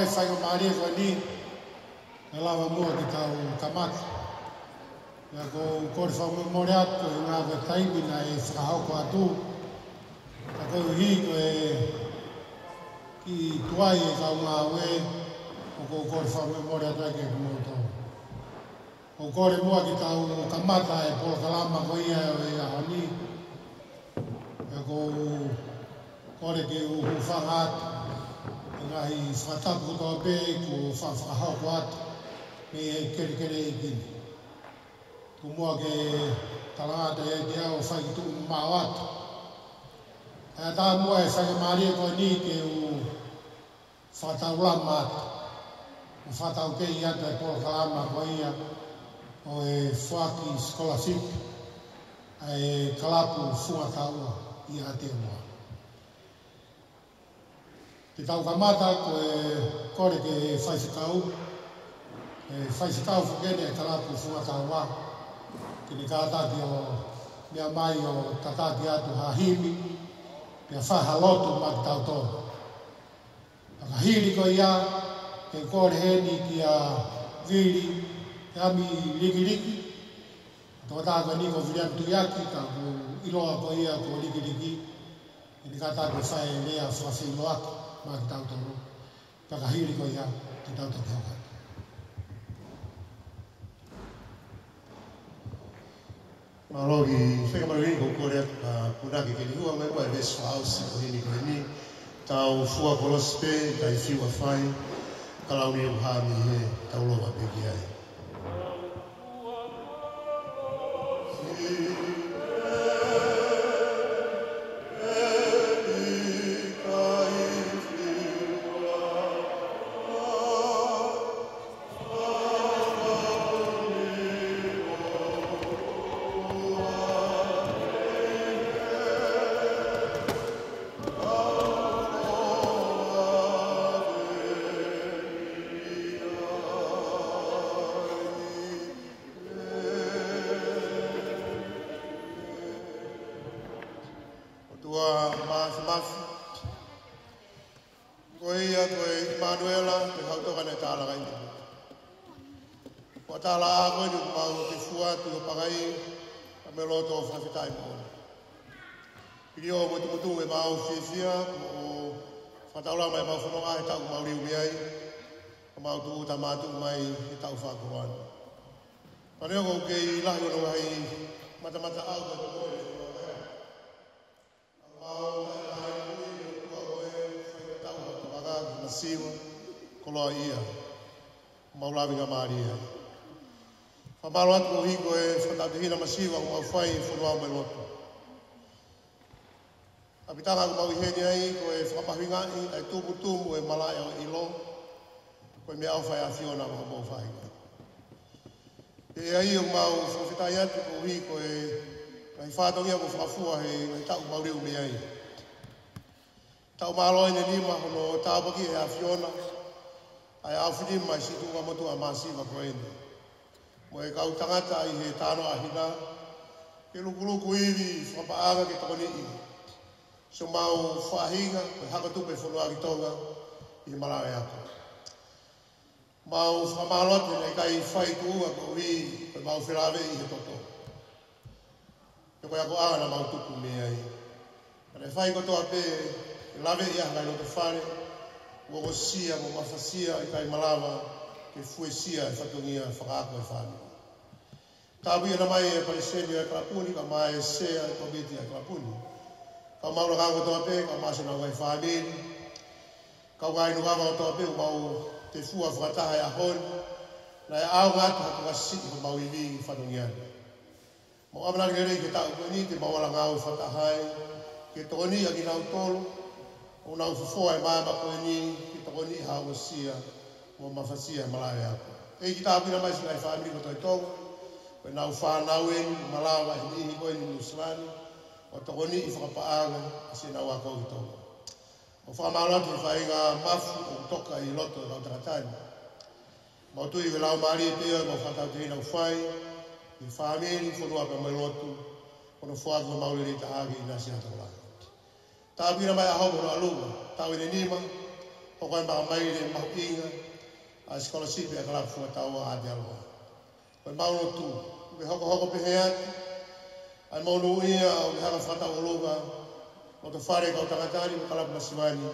e whainga maari e koe ni, e lawa mua ki tau kamata. Ia ko kore whau memore atu e ngā koe taimina e Fakahoko atu. Ta koe hi koe ki tuai e kau ngā ue, o ko kore whau memore atu e ke kumoto. O kore mua ki tau kamata e pola kalama ko ia e ahani. Ia ko kore ke uhu whanga atu. E ngahi whakatapu kotoa pē ko Fakahoko atu. Me e kere kere e kini. Ko mua ke talangata e te au whai ki tuku mao atu. Ea tā mua e whai maari e koe ni ke u whakatau lama atu. O whakatau kei atu e pola kalama ko ia. O e foaki Sikolasipi, e Kalapu Funga Taua i Aotearoa. Te tau kamata ko e kore ke whaisikau, e whaisikau whakene e Kalapu Funga Taua, ki ni kātaki o mea mai o tataki atu hahimi, pia whahalotu ma ki tau tōru. Pakahiri ko ia, ke kore heni ki a viri, te ami riki-riki, tō tāka ni ko whirian tuiaki, ka ko iloa ko ia ko riki-riki, i ni kātaki whae lea whawhino aki, mā ki tau tōru. Pakahiri ko ia, ki tau tōru hauka. Marogi, whekamaruhini ko kore atu ka punaki ke ni hua mai mai ves whaausi ko hini ko hini, tau fua kolospe, tai whiwa whai, kalauni u hami he, tau loa peki ai. Whamaro atu o hiko e whakatahina masiwa o mau whai whanua mai loto. Apitanga ko mau iheni ai ko e whakapahingai ai tumu e malaya o ilo ko e mea au whai a whiona o mau whai. E ai o mau whawhitai atu ko hiko e kai whātongia ko whakafua he tau mau riu me ai. Tau malo ine nima hono tāpaki e a whiona ai au whidima i situnga motu a masiwa ko ene. Mo e kau tangata i he tāno ahina, ke lukuluku iwi whapaanga ke tokoni i. So mau whahinga, koe hakatupe whanua ki tonga i malawe ako. Mau whamalote nei kai whai tuunga ko i, koe mau whilawe i he toto. Ke koe ako anga na mau tupu me ai. Kare whai kotoa pe, lawe i ahangai no te whare, uoko sia, mo mawhasia i kai malawa, ke fuesia e whatungia whakaako e whāmi. Tāpui ana mai e Paleseni e Kalapuni, ka mai e Sea e Komiti e Kalapuni. Ka maura kāko toa pē, ka māsena wai whāmeni. Ka ngai nukaka o toa pē, mau te fua whakataha e ahoni. Na e au ngātu hatu ka siki ko mau iwi whanungiani. Mau amanari kerei ke tāu koni, te mau ala ngāu whatahai. Ke tokoni a ki nau tolu, o nau fufoa e māma koni, ke tokoni hau o Sia, mo mawhasia e malawe ako. E ki tāpina mai singai whaamiri ko toi tonga. Koe nau whanau e malawa i ihi koe ni Nuslani, o tokoni i whakapaanga a se nau ako i tonga. O whakamaulanti i whainga mafu o toka i loto e rautakatani. Mau tui ke lau maari e peo e mau whatau te hina uwhai, i whaamiri whanua pe mai lotu, o no whaatu o mauriri ta hagi i nasi hatakulanga. Tāpina mai a homo no alunga, tau ine nima, koe mai le mau inga, a Sikolasipi a Kalapu Funga Taua Aotearoa. Koe mauno tu, me hoko pehe atu, ai maunu ia o me haka whakatau olunga, o te whare kau tangatari me Kalapu Masiwani,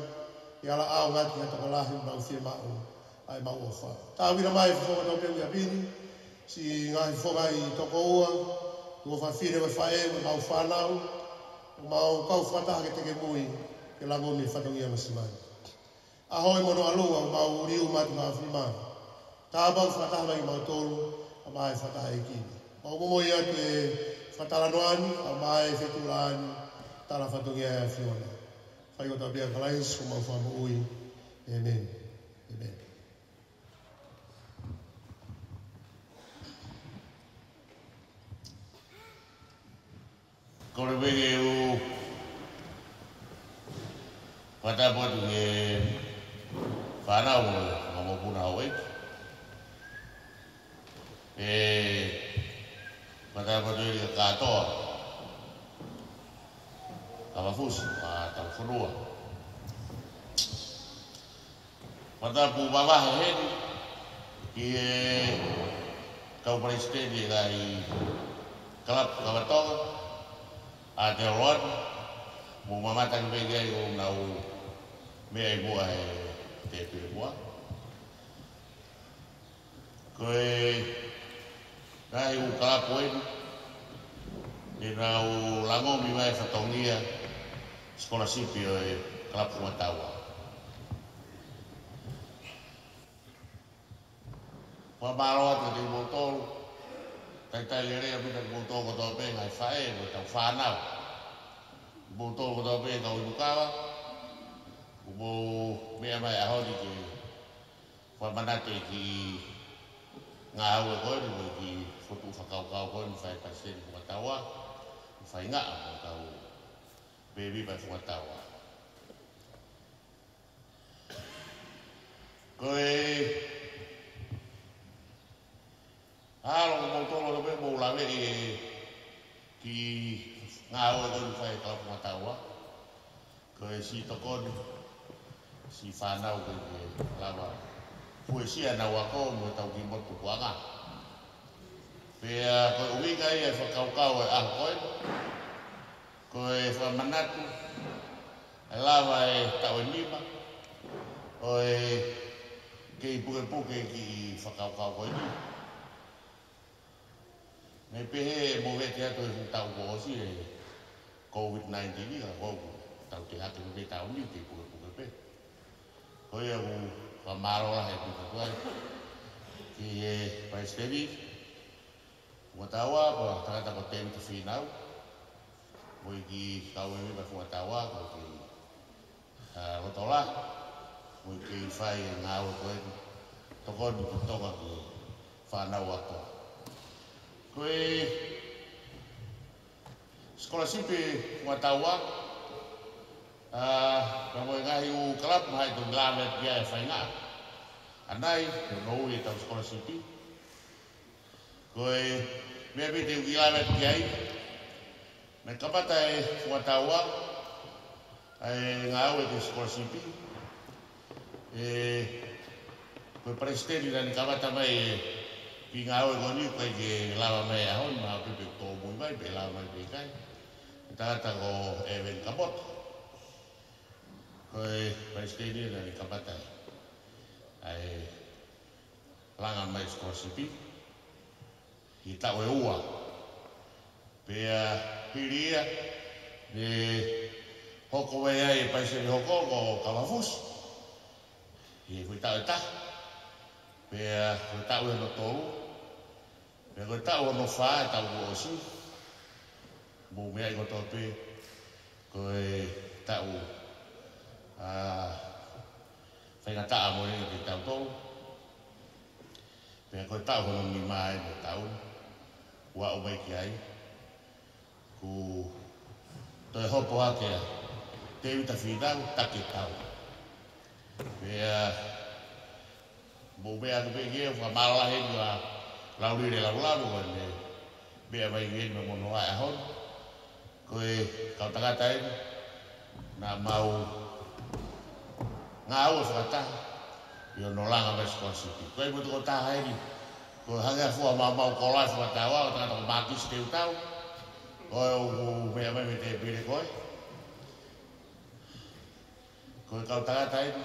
i ala ao ngati hata kalahi mau whia mau, ai mau o wha. Tā wina mai whoka tau pēu ia pini, si ngahi whoka i toko ua, ua whawhire wai whae, mau whanau, mau kau whataha ke teke mui, ke langoni whatongia Masiwani. Ahoi mono alua, mau riu mati maa whima. Tā bau whataha mai mau tolu, a mai whataha e kini. Mau momoi atu e whatalanoani, a mai whetulaani, tala whatongia e whiona. Whai o tā pia kalais, o mau whamu ui. Amen. Amen. Kore wege u whatapotu ke whanau ngā mopuna hau whatapotu e ka katoa ka mafusi, ka tau whanua. Whatapu wawahe heni ki kau presidenti kai Kalapu Katoanga Aotearoa mo mamata ki wege ai o nau mea i mua e te pere mua. Koe nahi u Kalapu enu e nau langomi mai whatongia Sikolasipi o e Kalapu Funga Taua. Whamaroa te te motoro, tai lerea pita ki motoro ko tau penga e whae, ko tau whanau. Motoro ko tau penga o inukawa, ko mo mea mai ahori ki whamanate ki ngā hau e koe, ko ki whutu whakaukau koe, whae paseni Funga Taua, whae ngā mo tau bebi pai Funga Taua. Koe halo motoro ko mo lawe ki ngā hau e koe, whae Kalapu Funga Taua. Koe si tokoni, si whanau koe ke lawa. Puesia na wako mo tau ki motu kuanga. Pea koe uinga ia whakaukau e aho koe. Koe whamanatu, e lawa e tau e nima. Oe kei puke ki whakaukau koe ni. Me pehe mo vete atu e tau ko osi e COVID-19 ni ka kogu. Tau te hake me tau ni te puke pe. Koe au whamaroa he puka tuai. Ki e paisteri, Funga Taua, ko tangata ko tēnu te whinau. Mo i ki kau e mipa Funga Taua, ko ki rotola. Mo i ki whai e ngā ua koe. Tokoni ki tonga ki whanau ato. Koe Sikolasipi Funga Taua, ka moe ngahi u Kalapu hai tu ngāme kia e whai ngā. Anai, te nou e tau Sikolasipi. Koe mea pite u ki ngāme kia i. Me kapata e Funga Taua, e ngā au e te Sikolasipi. Koe presidenti nani kapata mai e ki ngā au e goni koe ke lawa mai ahon, maa pepe tō mui mai, pe lawa mai pe kai. Tata ko Ewen Kamoto. Koe presidenti nani kapata ai langa mai Sikolasipi. I tau e ua. Pea hiria ne hoko wei ai paiseri hoko ko Kalafus. I koe tau e ta. Pea koe tau e no tolu. Pea koe tau no wha e tau o osi. Mo mea i koto pe koe tau whaingataa mo ringa ki tau tolu. Pea koe tau hono ni mai mo tau. Ua o mai ki ai. Ku toi hopo hake te uta whinau take tau. Pea mo mea tu pe kia whamala heni wa laurire laularu wane. Mea mai heni ma mono ai ahon. Koe kau tangata heni. Nā mau ngā ua whakataha. Io no langa me Sikolasipi. Koe mo tuko taha eri. Ko hanga fua mau kolai Funga Taua o tangata ko makisi te utau. Koe o mea mai me te pire koe. Koe kau tangata eri.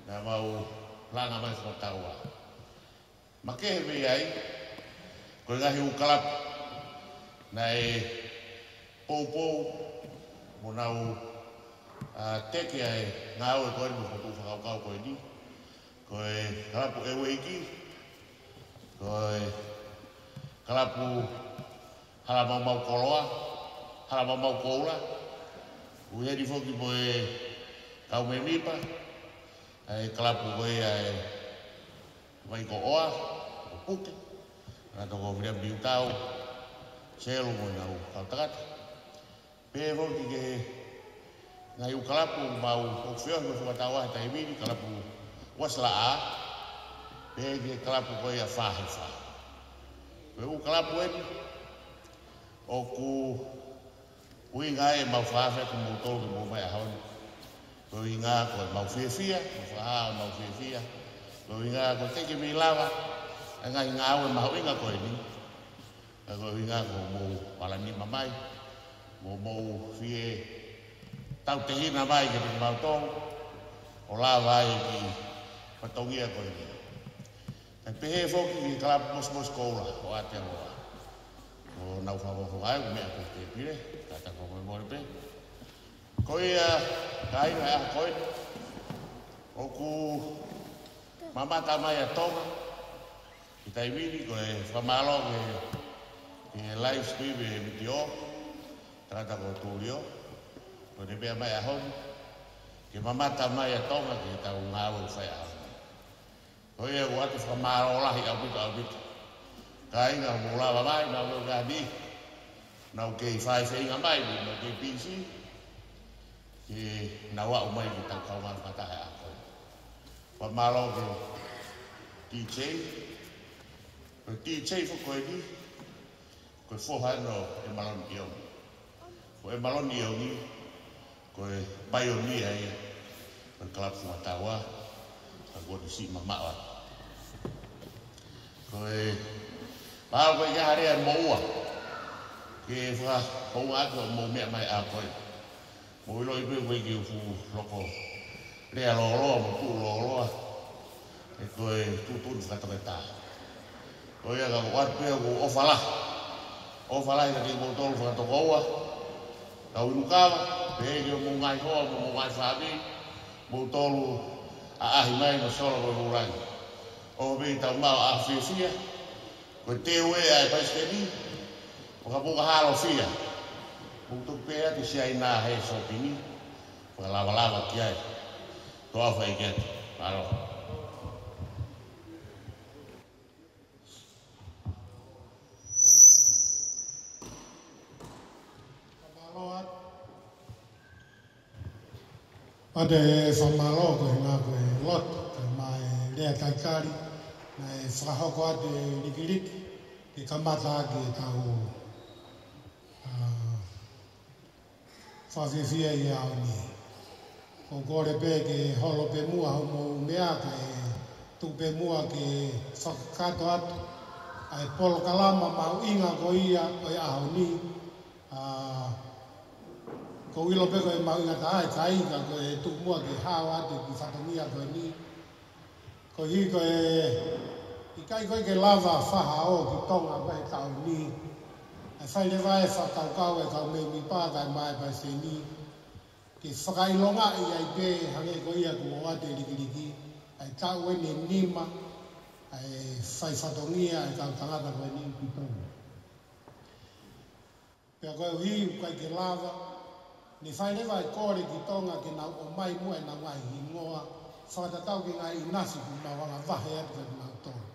Nā mau langa mai Funga Taua. Ma kehe mei ai. Koe ngahi u Kalapu. Nā e pou mo nau teke ai ngā ue koe mo kutu whakaukau koe ni. Koe Kalapu e weiki. Koe Kalapu hala mau koloa. Hala mau koula. Uheri foki po e kau me mipa. Ai Kalapu koe ai mai ko oa. Ko puke. Nā toko whirea mi utau. Selo mo nau kau takata. Pē foki ke ngai u Kalapu mau o whio me Funga Taua he taimini. Kalapu wasla a. Pē ke Kalapu koe a whahe wha. Pē u Kalapu eni. O ku ui ngā e mau whawhia ku mou tolu ki mou mai a haoni. Pē ui ngā koe mau whiawhia. Mau mau whiawhia. Pē ui ngā koe teke mi lawa. A ngai ngā ue maho inga koe ni. Koe ui ngā koe mou palani mamai. Mou whie tau te hina mai ke te mau tolu. O la vai ki patongia koe ni. Kai pehe foki ki Kalapu mos koula o Aotearoa. O nau whawawho ai o mea koe te pire. Tata koe moe more pe. Koe kai mai aha koe. O ku mamata mai a tonga. Ki taimini koe whamalo ke live stream e mitio. Tata koe tūrio. Koe ne mea mai a honi. Ke mamata mai a tonga ke tau ngā ue whai a honi. Koe e ua te whamaro lahi au bita. Ka inga mo lawa mai, nau leo ngā ni. Nau kei whai whainga mai, nau kei PC. Ke nau au mai ki tau kau ngā whatahe a koe. Whamaro ke DJ. Koe DJ fo koe ni. Koe whohano e maloni i au. Koe e maloni i au ni. Koe paioni ai. Koe Kalapu Funga Taua. Ka koe si mamawa. Koe pao koe ka harea moua. Ke wha hounga atu mou mea mai a koe. Mo ilo i peo koe ki ufu loko. Rea looloa, mo tuu looloa. E koe tutun whakatoke tā. Koe ka ko atu peo ko ofala. Ofala i ka ke mou tolu whakatoko oua. Ka unukawa. Pea ki o mou ngai hoa, mou ngai whabi. Mou tolu a ahi mai no solo koe urangi. O me tau mau a whiawhia. Koe te ue ai paisteni. O ka puka halo whia. Moutou pēa te sia ina hei sopini. Waka lawa ki ai. Toa whai kia te. Maro. Ate e whamalo koe ngā koe lot. Koe mai rea kaikari. Nei Fakahoko ate rikiriki. Ke kamata ki tau whawhiawhia i au ni. Ko kore pē ke holo pē mua hau mou mea ke tū pē mua ke whakakato atu. Ai polo kalama mau inga ko ia o au ni. Ko ilo pe ko e mau inga tae ka inga ko e tū mua ke hao atu ki whatongia ko ni. Ko hi ko e i kai koe ke lava whaha o ki tonga pahe tau ni. Ai whai le vai whakaukau e kau me mi pātai mai pai se ni. Ke whakailonga i ai pē hange ko ia ku o ate rikiriki. Ai tau e ne nima. Ai whai whatongia ai kau tangata koe ni ki tonga. Pea koe hi kai ke lava. Ni whai le vai kore ki tonga ke nau o mai mua e nau ai hingoa. Whakatatau ki ngai inasi ku nau wanga wahe atu ka nau tonga.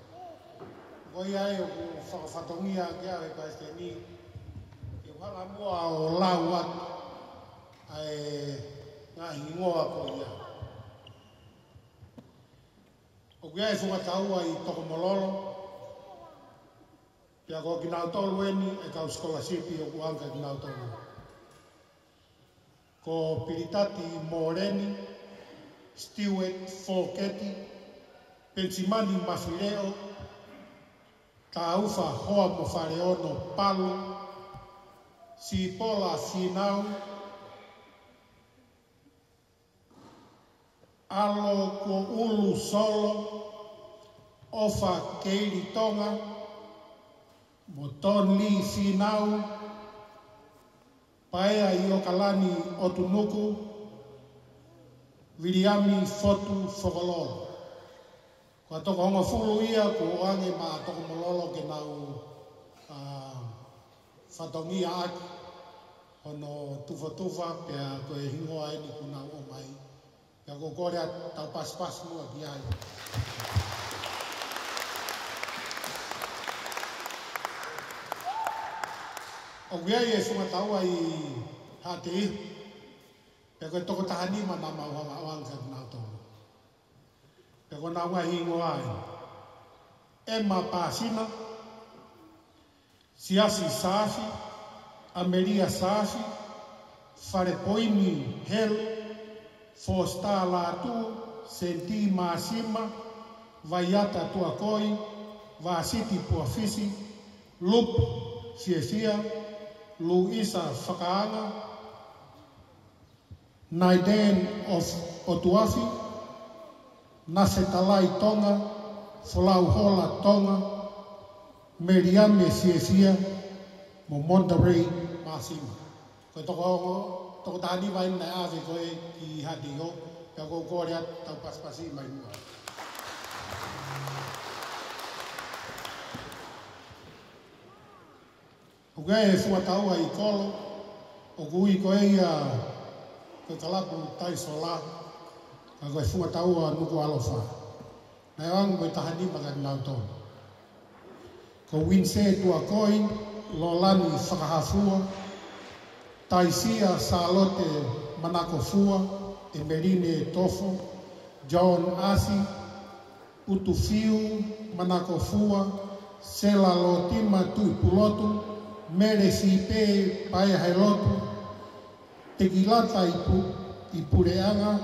Koi ai o ku whakawhatongia ki au e paiste ni. Ke whanga mua o lau atu. Ai ngā hingoa ko ia. O kia e Funga Taua i toko mololo. Pea ko ki nau tolu eni e kau Sikolasipi o kuanga ki nau tolu. Ko piritati mōreni. Stewart Foketi, Pensimani Mafileo, Taufa Hoa Mofareono Palu, Sipola Sinau, Alo Ko Ulu Solo, Ofa Keiri Tonga, Moton Li Sinau, Paea Iokalani Otunuku, Viriami Fotu Fokololo. Kua toko honga fulu ia, ko ange ma toko mololo ke nau whatongia aki, hono tufa, pia koe hingoa eni ku nau o mai. Pia ko korea tau pas mua ki ai. O giai e Funga Taua i hate ihu, pia koe toko tahanima na mauhanga awanga ka nau toko. Pia ko nau ngai hingoa eni. Emma Pasina, Siasi Safi, Amelia Safi, Farepoini Hel, Fosta Latu, Senti Masima, Vaiata Tuakoi, Vasiti Puafisi, Lup Fiefia, Luisa Fakahanga, Naiden of Otuafi, Nasetalai Tonga, Folau Hola Tonga, Meriame Fiefia, mo Monterey Masima. Ko toko tani vai na ave koe ki hadigo, ka ko korea tau paspasi mai mua. O gai e Funga Taua i kolo, o kui koe ia ko Kalapu tai sola, ka koe Funga Taua nuku alofa. Nai wangu koe tahani maga nau tonu. Ko winse tua koi, lo lani whakahafua, Taisia Salote Manakofua, Emerine Tofo, John Asi, Utufiu Manakofua, Sela Lotima Tuipulotu, Mere Sipe Paehelotu, Tegilata Ipureanga,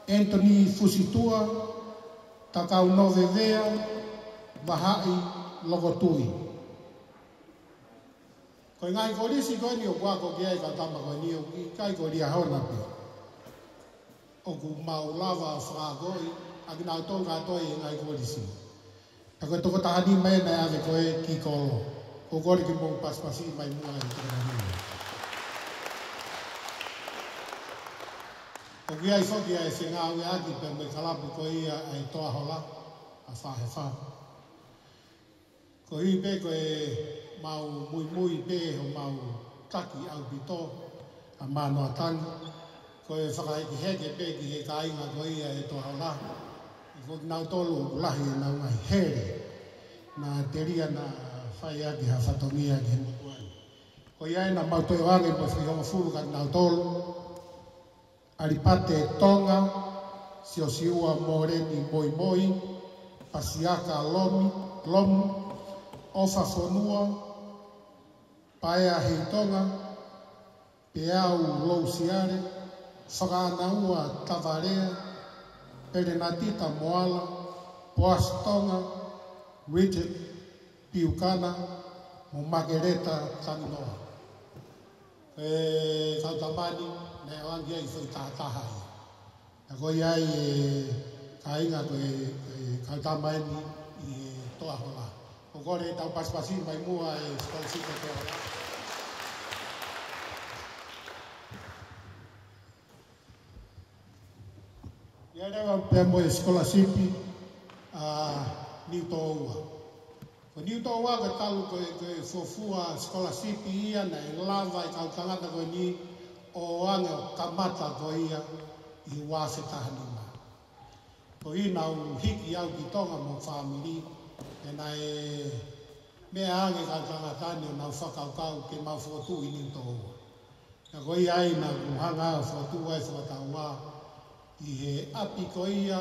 Anthony Fusitua, Takau Novevea, Bahai Logotui. Koe ngai korisi koe ni o kuako ki ai katama koe ni o ki kai koe ria hauna pe. O ku mau lava whakakoi, aki nau tō katoi e ngai korisi. A koe toko tahani mai nei ave koe ki kolo. Ko kore ki mou paspasi mai mua i tōna nui. O ki ai whoki ai whenga ue aki pe me Kalapu koe ia ai toa hola, a whahe wha. Ko hi pe koe mau mui pe ho mau taki au pito a manoa tangi. Koe whakaiki heke pe ki he kāinga koe ia e toa hola. I koe nau tolu lahi e nau ngai here. Na teria na whai aki ha whatongia ki he mutuani. Koe iai na mau toi wange po whihonga furu ka nau tolu. Aripate Tonga, Siosiua Moreni Moi, Pasiaka Lomu, Ofa Fonua, Paea Heitonga, Peau Lousiare, Whakanaua Tavarea, Perenatita Moala, Poas Tonga, Richard Piukana, Mo Margareta Taninoa. Kautamani, ne wangi ai whai tātahai. Na koe ai kāinga koe kautamani i toa hola. Ko kore tau paspasi mai mua e Sikolasipi toa. Ia rewa pia mo e Sikolasipi ni toa. Ko ni toa ka talu koe fofua Sikolasipi ia na e lava i kautangata koe ni o ange o kamata koe ia i wāwhe tahanima. Ko i nau hiki au ki tonga mo whamiri, e nai mea ange kautangatani o nau whakaukau ke mau whotu i ni toa. Ka koe i ai na kuhanga whotu ai whakataua i he api koe ia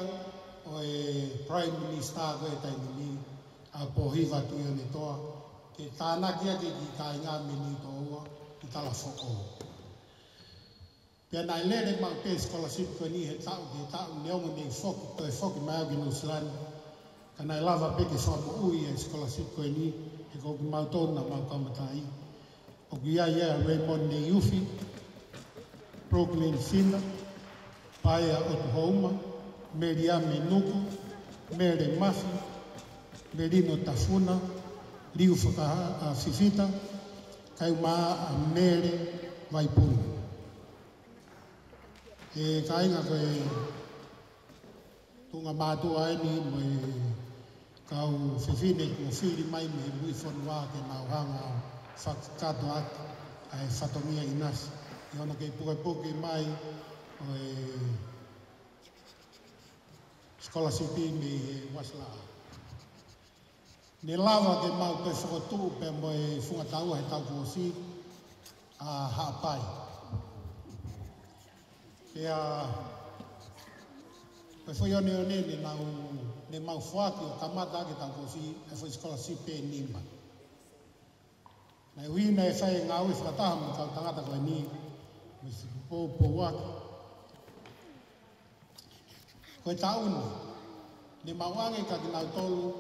o e Prime Minister koe tainimi a pohiva tui o ni toa, ke tānakia ke ki kāinga me ni toa i tala whoko. Pia nai lere mau pe Sikolasipi koe ni he tau neongo ni foki mai au ki Nusilani. Ka nai lava peke whamu ui e Sikolasipi koe ni he koki mau tōna mau kamatai. O ki ia Raymond ne Yufi, Brooklyn Fina, Paia Otahuhu, Meriame Nuku, Mere Mafi, Merino Tafuna, Liu Fifita, Kaima a Mere Vaipuni. E kainga koe tunga mātua aini mo kau whiwhine ko whiri mai me mui whanua ke nau hanga whakato atu ai whatongia i nasi. I ona kei puke mai o Sikolasipi me wasla. Ne lava ke mau pe whakotu pe mo Funga Taua he tau kōsi a haapai. Pea pe foi o ne mau foaki o kamata ke tau kōsi e foi Sikolasipi e nima. Nai hui nei whai ngau i whakataha mo kau tangata koe ni me sipo po waki. Koe tauna, ne mauange ka ki nau tolu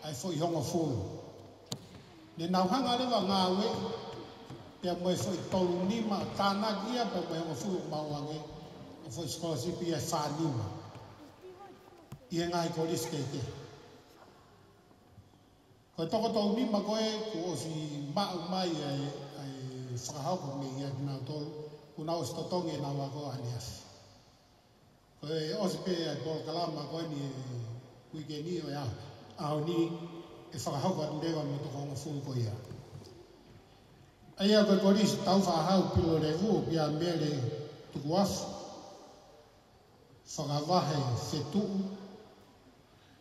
ai foi hongo fulu. Ne nau hanga lewa ngāwe, pia moe foi tolu nima, tāna kia pia moe hongo fulu mauange, e foi Sikolasipi e whanima. I e ngai ko riske ke. Koe toko tau nima koe, ko osi mau mai ai Fakahoko me ia ki nau tolu, kuna osi totongi e nau wako aniasi. Koe osi pe ai Paul Kalama koe ni e wikeni o ia, au ni e Fakahoko atu rewa me toko hongo fulu ko ia. Aia koe korisi tau whahau pilo revu pia mere tuku afu, whakavahe whetuu,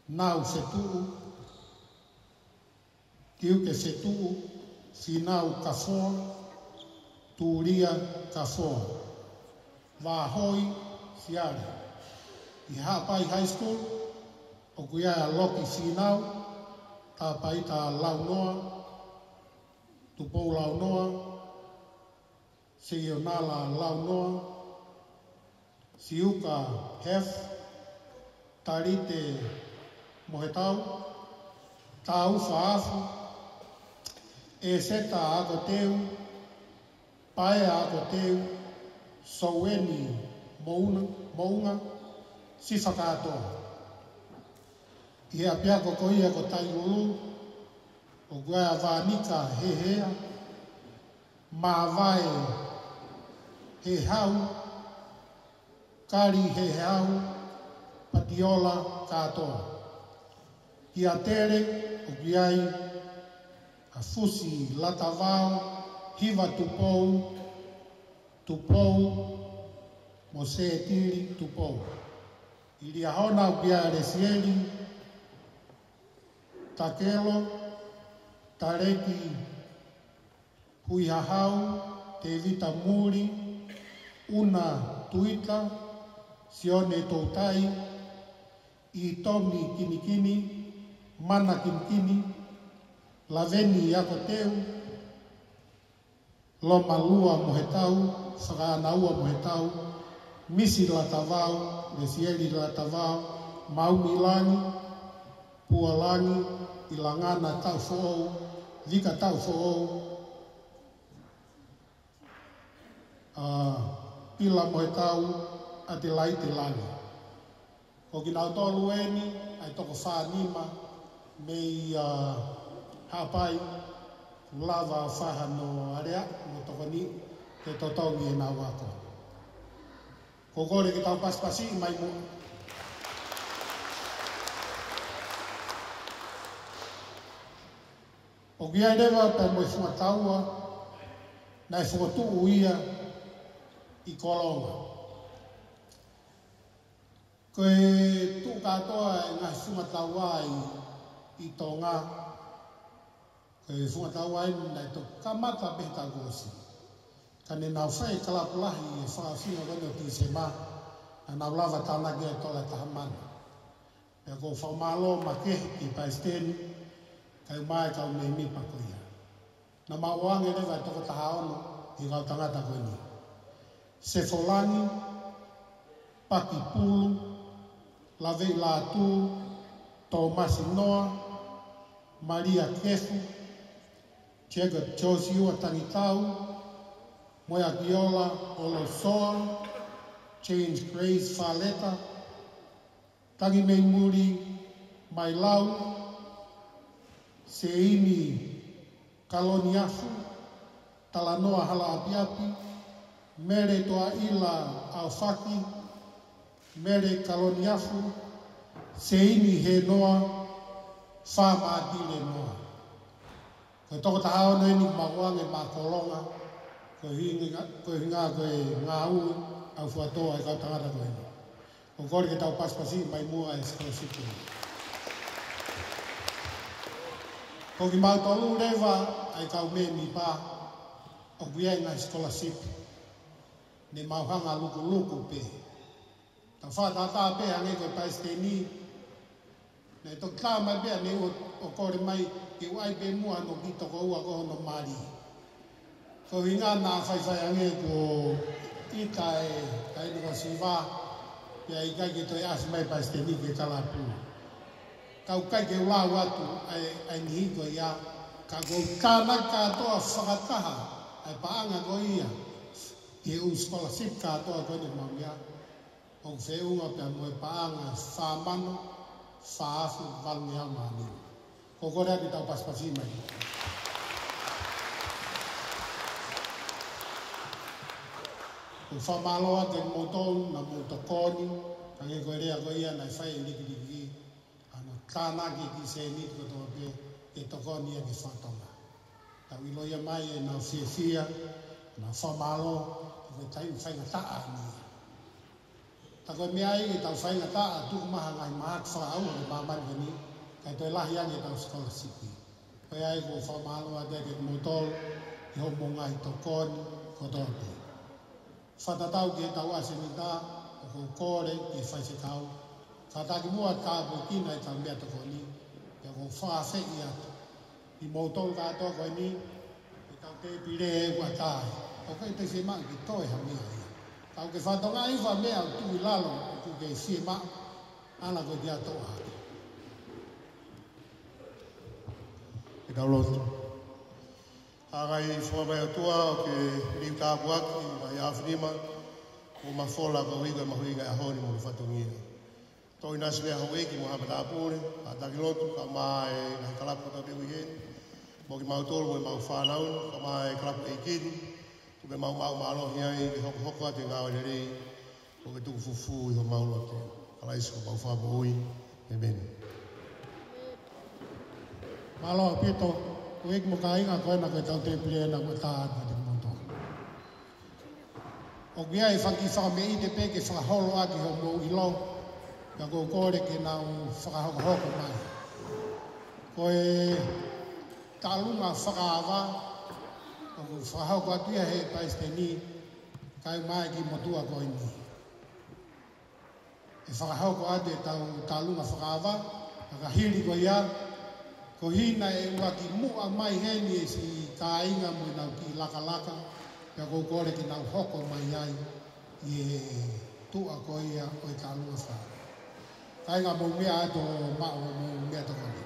nau whetuu, kiu ke whetuu, whinau ka whoa, tūria ka whoa. Wāhoi whiare. I Haapai High School, o kuia a loki whinau, tā pai tā launoa, tupou launoa, si o nala launoa, si uka hef, tarite mohetau, tā ufa afu, e seta ako teu, pae ako teu, soweni mounga, si whakatoa. I a pia ko ia ko tairulu, o kua a wānika he hea, mā vai he hau, kari he hau, patiola katoa. Ki a tere, o ki ai, a fusi latavao, hiva tupou, mo se tiri tupou. Iri a hona o ki a resieli, takelo, tareki, hui hahau, te vita muri, una tuita, sione toutai, i tomi kinikini, mana kinikini, laveni ako teu, loma lua mohetau, whakaanaua mohetau, misi latavao, resieli latavao, maumilangi, pualangi, ilangana tau fo'ou, vika tau fo'ou, pila mohetau, ati laiti lani. Ko ki nau tolu eni, ai toko whanima, mei Haapai, lava whaha no area, no toko ni, te totongi e nau wako. Ko kore ki tau paspasi mai mo. O ki ai rewa pe mo i Funga Taua, na e whakatuu ia i kolonga. Koe tū katoa e ngā Funga Taua i tonga, koe Funga Taua e nai to kamata pehta gosi. Kane nau whai Kalapu lahi e whakawhinga wano ti se mā, na nau lava tānagi e tola tahamana. Pea ko whaumalo ma kehe ki paisteni, kai mai kau me mi pakoia. Na mauange rewa e toko taha ono i kau tangata koe ni. Sefolani, Pakipulu, Lave Latu, Tomasi Noa, Maria Kefu, Chega Josiua Tangitau, Moya Giola, Olosoa, Change Grace Faleta, Tangi Meimuri, Mailau, Seini Kaloniafu, Talanoa Hala Apiapi, Mere Toa Ila Alfaki, Mere Kaloniafu, Seini He Noa, Fama Dile Noa. Koe toko tahao no eni mawange makolonga, koe hinga koe ngau au fuatoa e kau tangata koe ni. Ko kore ke tau paspasi mai mua e Sikolasipi. Ko ki mau tolu rewa ai kau me mi pa o kuienga Sikolasipi. Ne mau hanga luku pe. Tau whatata pe hange koe paisteni. Ne to ka mai bea ne o kore mai ke wai pe mua no ki toko ua ko no mari. Ko hinga na whaiwhai ange ko ika e kai niko siwa ia i kai ke toi asi mai paisteni ke Kalapu. Kau kai ke ua watu ai nihi ko ia ka ko kāna katoa whakataha ai paanga ko ia ke u Sikolasipi katoa ko ni mamia o whiunga pia moe paanga whamano whaafu valngi au mani. Ko kore ati tau paspasi mai. Ko whamaloa ke motou na motokoni, kange koe rea koe ia nai whai liki. Ano tānaki ki se nit ko toa pe ke tokoni ia ke whatonga. Tau iloia mai e nau whiawhia, na whamalo, koe tai whai ngataa ni. Ta koe mea i tau whai ngataa, tuku maha ngai maak whakau o mamani kani, kai toi lahi ange tau Sikolasipi. Koe ai ko whamalo a te ke motol, i ho monga i tokoni, ko toa pe. Whatatau ke tau asenita, o ko kore ke whai se kau. Whataki mua tāpu kina i tau mea tokoni, ke ko whaase i atu. I motol katoa koe ni, e tau te pire e kua tāi. O kai te se maa ki toi ha mea ia. Tau ke whatonga i wha mea o tui lalo, o tu ke se maa, ana koe ki atoa. E tau lotu. Hagai whamai atua o ke riu tāpuaki, mai awhinima, o mawhola ka huiga e mahuiga e ahoni mo whatungia. Toi nasi mea hau eki mo hapa tāpūre, a taki lotu, ka maa e ngai Kalapu tau pehu ieni, mo ki mau tolu mo e mau whanaun, ka maa e Kalapu e kiri, tu ke mau maalohi ai, ki hoko ate ngā o rei, o ke tuku fufu i ho mau lote, ka laisi ko mau whapo ui, e meni. Malo pito, uik mo ka inga koe na koe tau te pire na koe taa koe te moto. O kia e whaki whakamei te pe ke whakaholo aki ho mo ilo, ka ko kore ke nau whakahoko mai. Koe talunga whakaawa, o ko whakahoko atua he paisteni, kai mai ki motua koe ni. E whakahoko ate tau talunga whakaawa, ka hiri koe ia, ko hina e waki mua mai heni e si ka inga mo nau ki laka, ka ko kore ki nau hoko mai ai, i e tua ko ia o i talunga wha. Ka inga mo mea ato mao mo mea tokoni.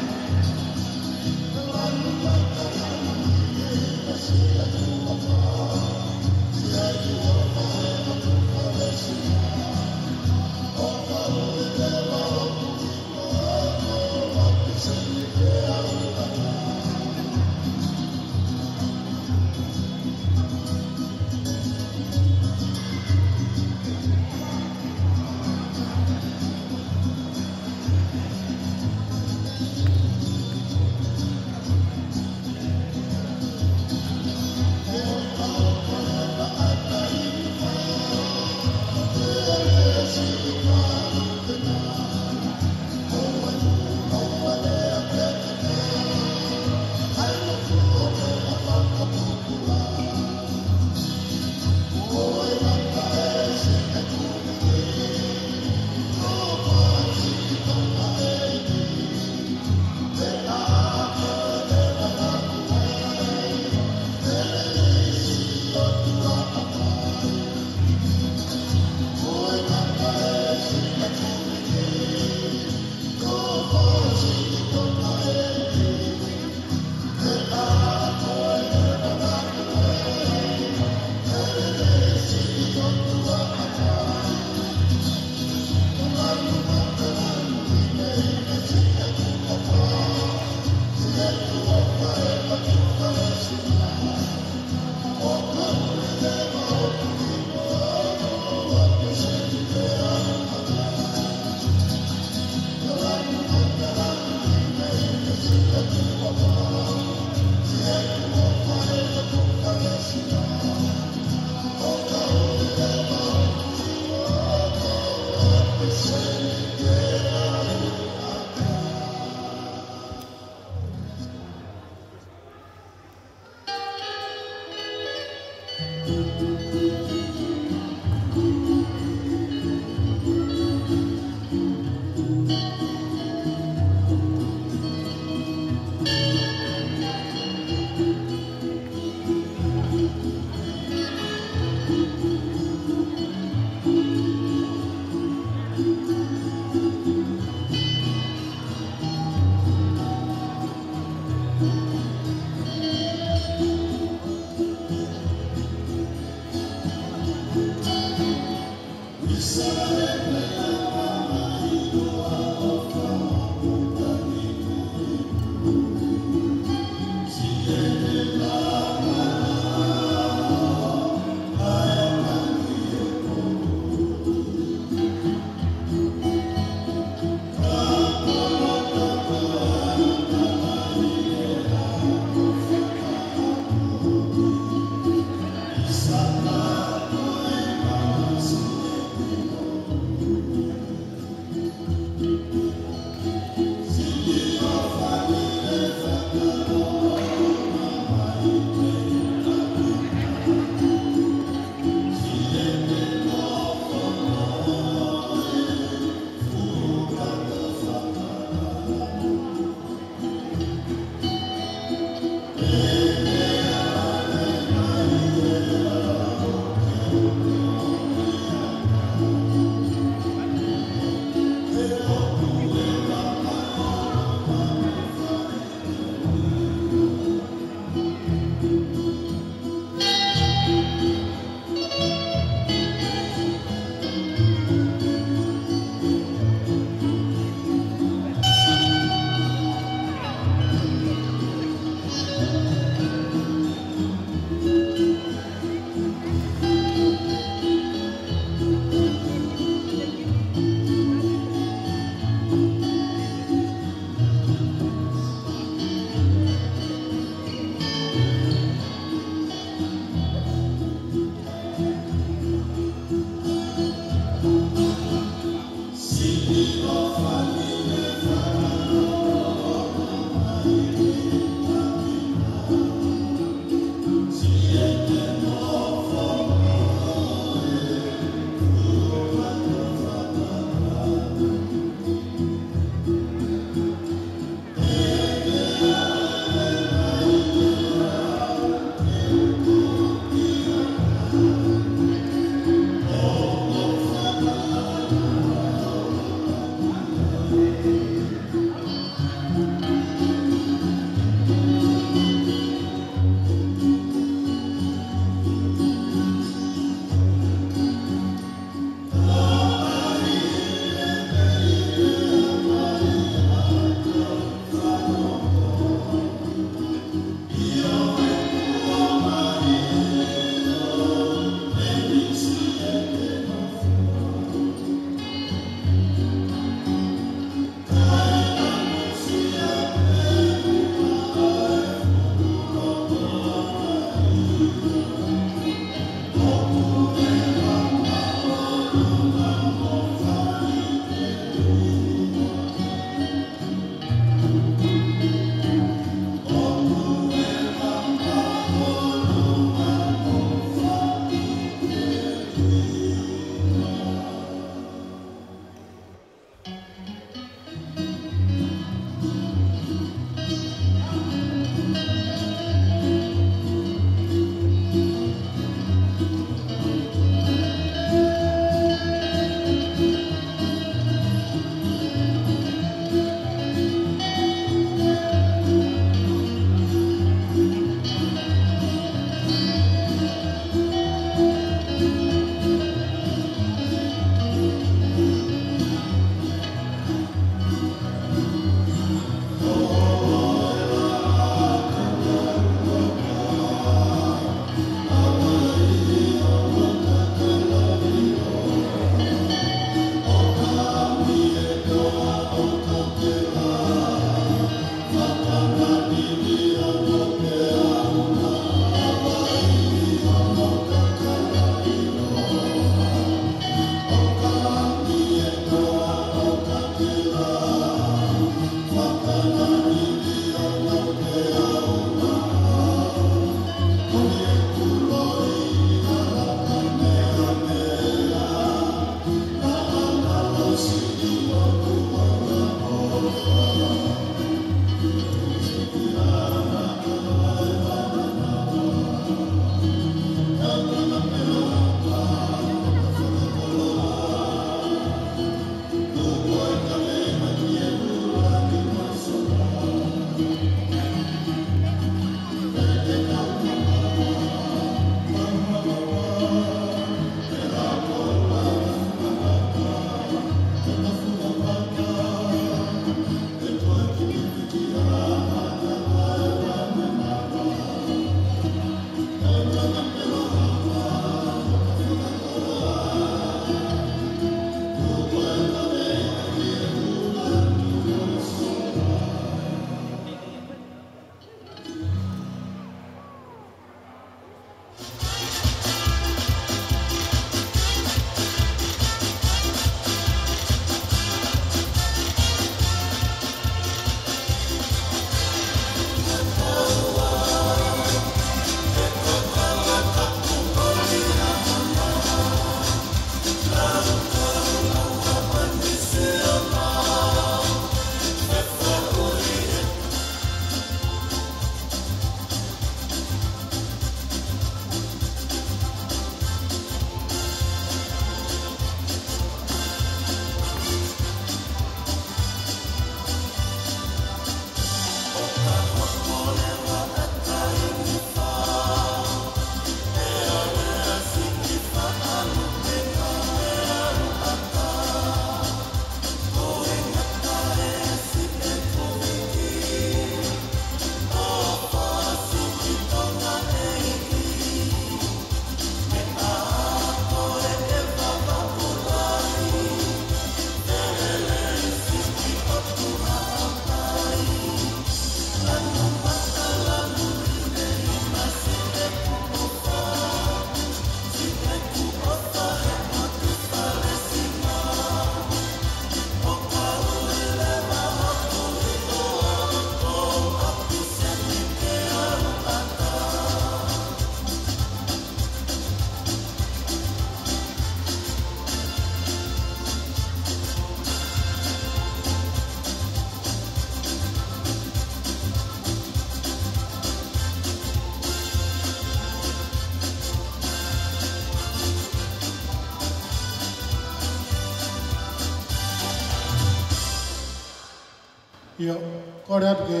Io, kore atu ke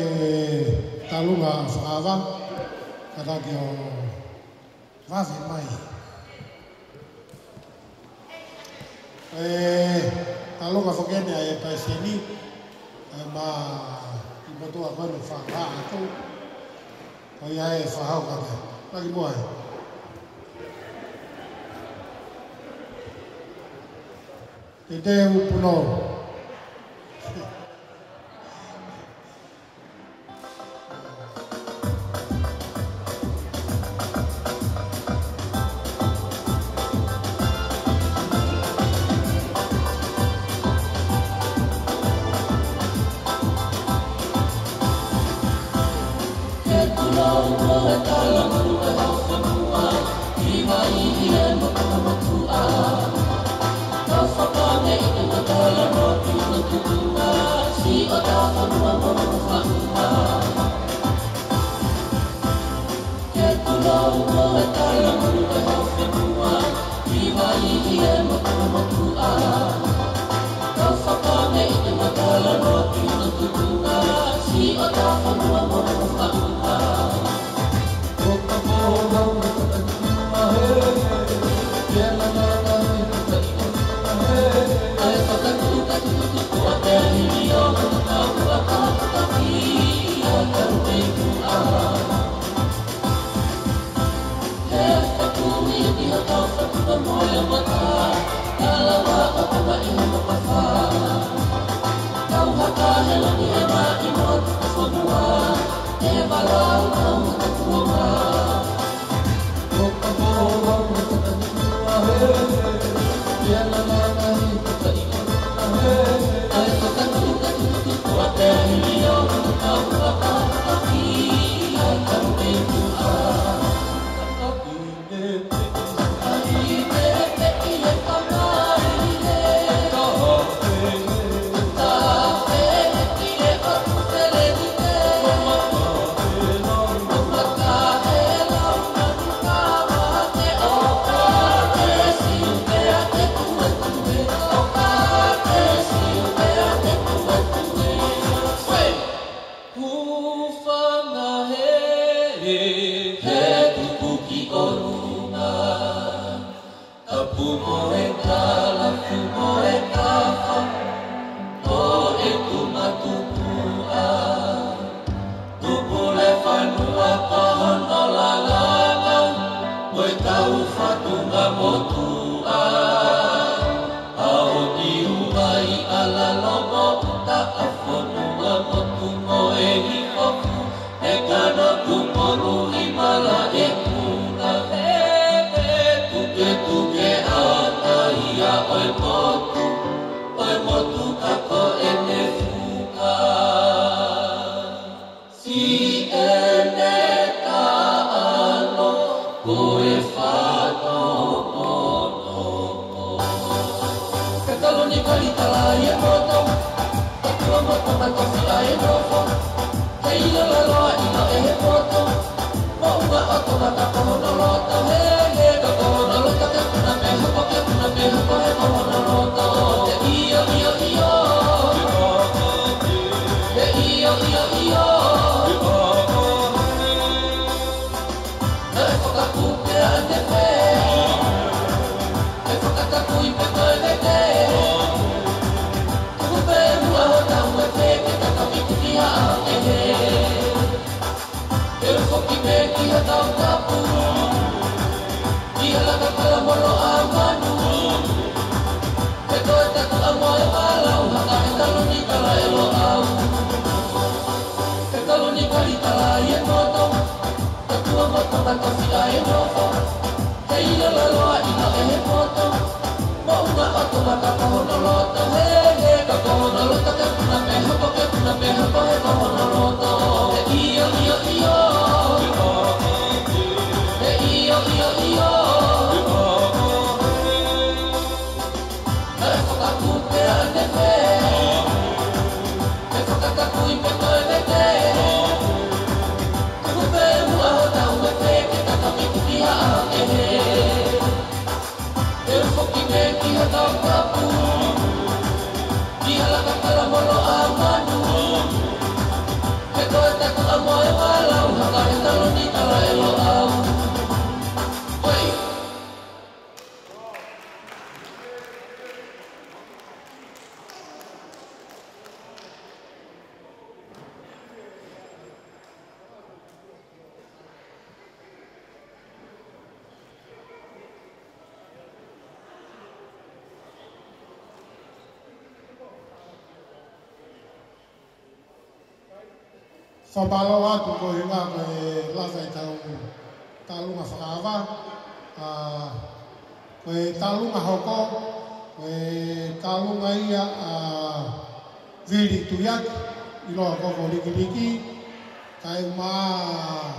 talunga whakawang, kata ke o wawe mai. Talunga whakene ai e paiseni, ma i motua kono whakawā atu, o ia e whahau kata. Lagi moai. Te te upuno. Dia la kakala molo amanu whabalo atu ko hinga ko e lawa e talunga whakawa, ko e talunga hoko, ko e talunga ia viri tuiak, i loa koko rikiriki, kai maa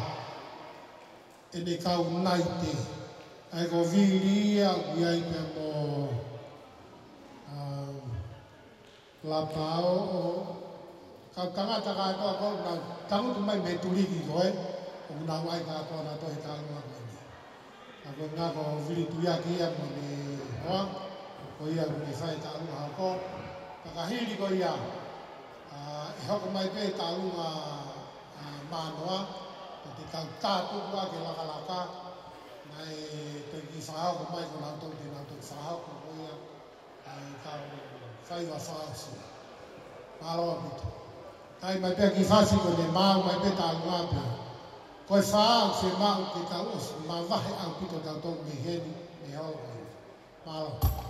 e ne kau naite, ai ko viri ia kui ai pe mo lapao o kau tangata katoa ko na tangu tu mai me turiki koe o na wai katoa na to he talunga koe ni ako nga ko viri tuiaki ia mo ni hoa ko ia ko ni whai talunga hako kakahiri ko ia e hoko mai pe talunga manoa o te tau tātu kua ke lakalaka na e te ki whahako mai ko nau tau te nau tau whahako ko ia kau whai wa whaasi Māloa pito. Tai mai pia ki whasi ko ne māu mai pe talunga pia. Koe whaau se māu ke tau osu ma wahe au pito tau tau me heni me hau koe. Māloa.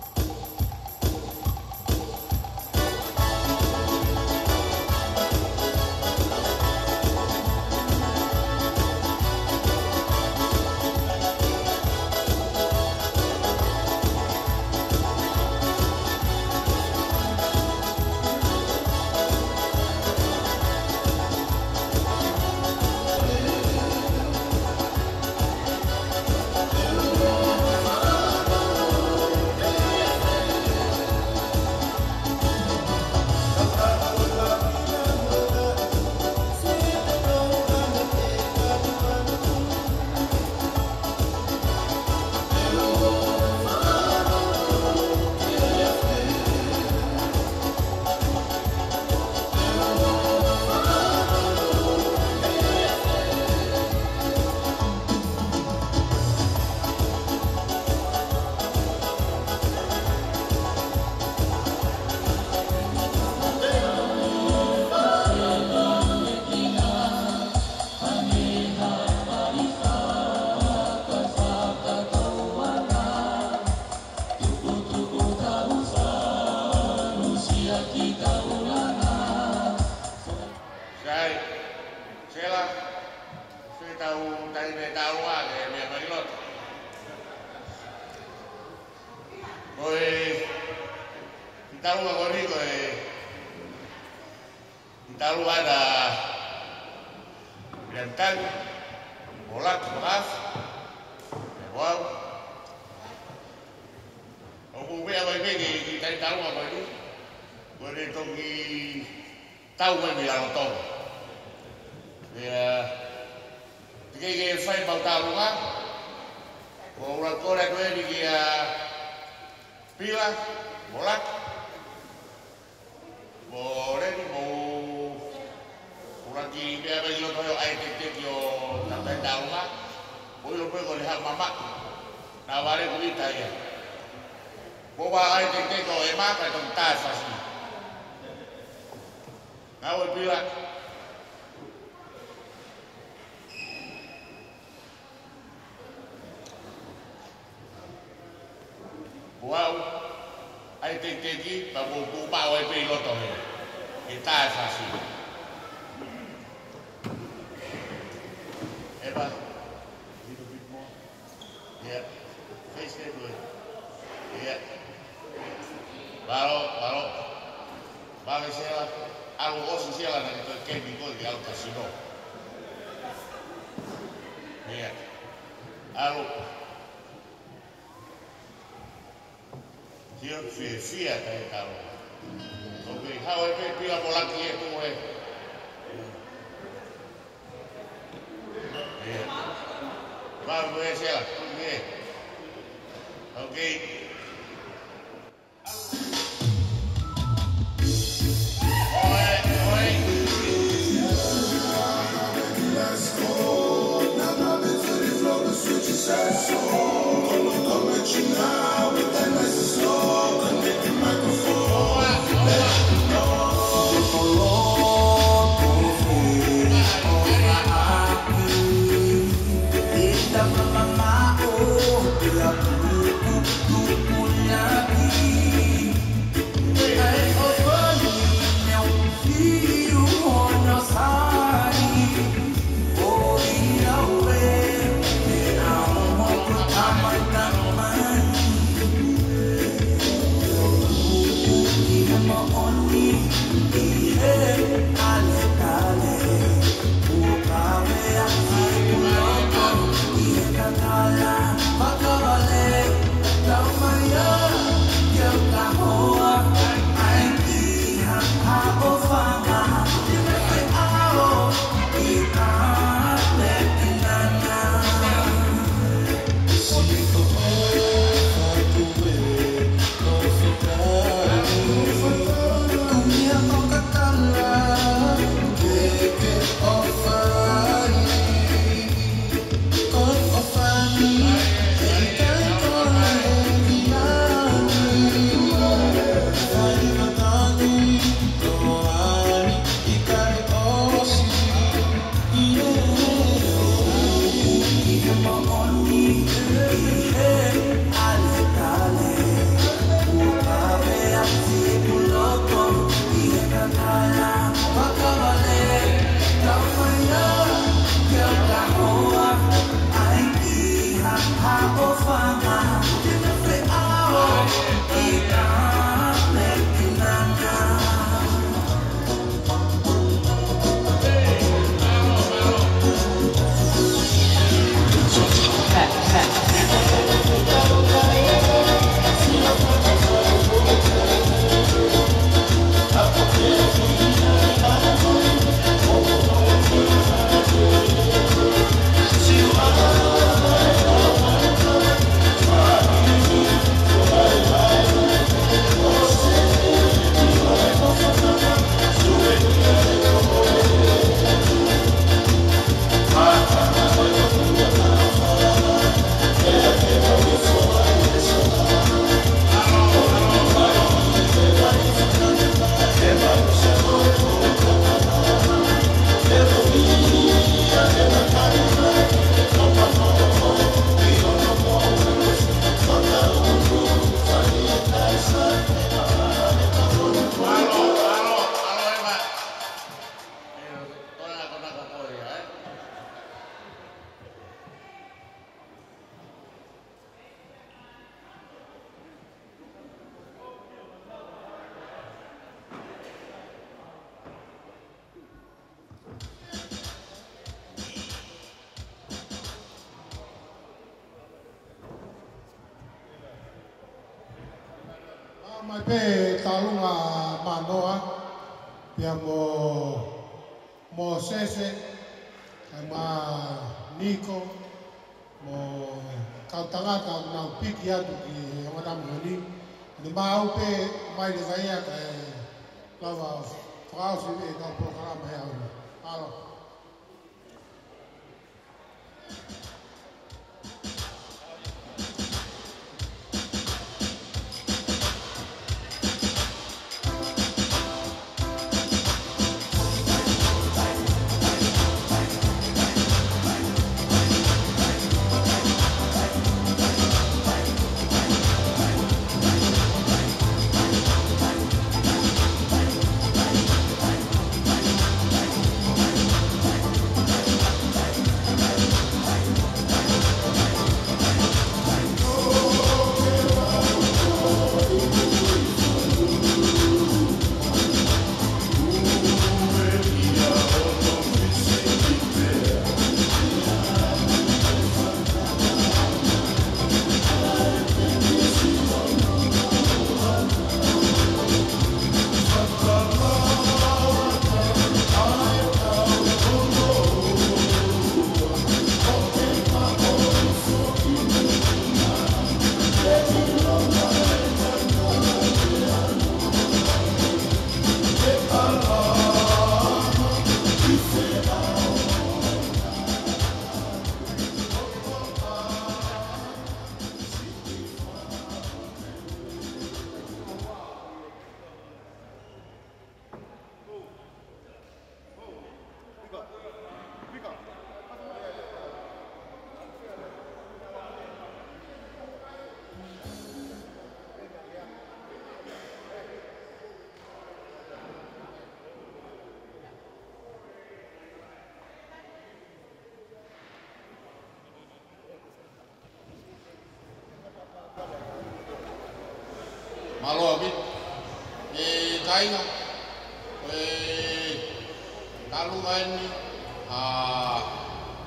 Mama, oh, mai pe talunga manoa pia mo sese ma Niko mo kautangata na piki atu ki wana moni ni mau pe mai le vai a lava frausi e ka programa ya alo Malo bit kainga kalungan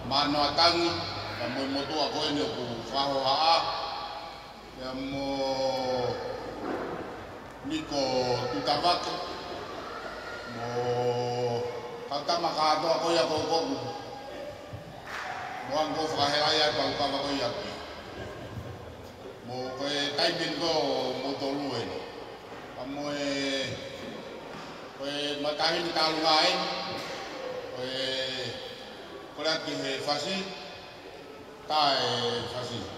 mano atangi mo motu ako ni ku faho ya mo Niko tutavake mo kata makado ako ya ko mo ang ko fahelaya pa ko ya mo ko timing ko mo toluen amo ko matahin kalungain ko la kihe fasi tae fasi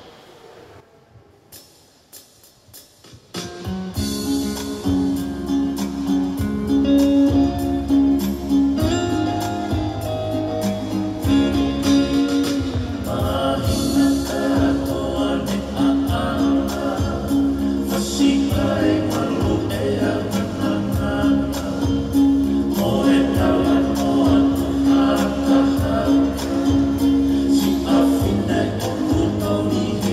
Tony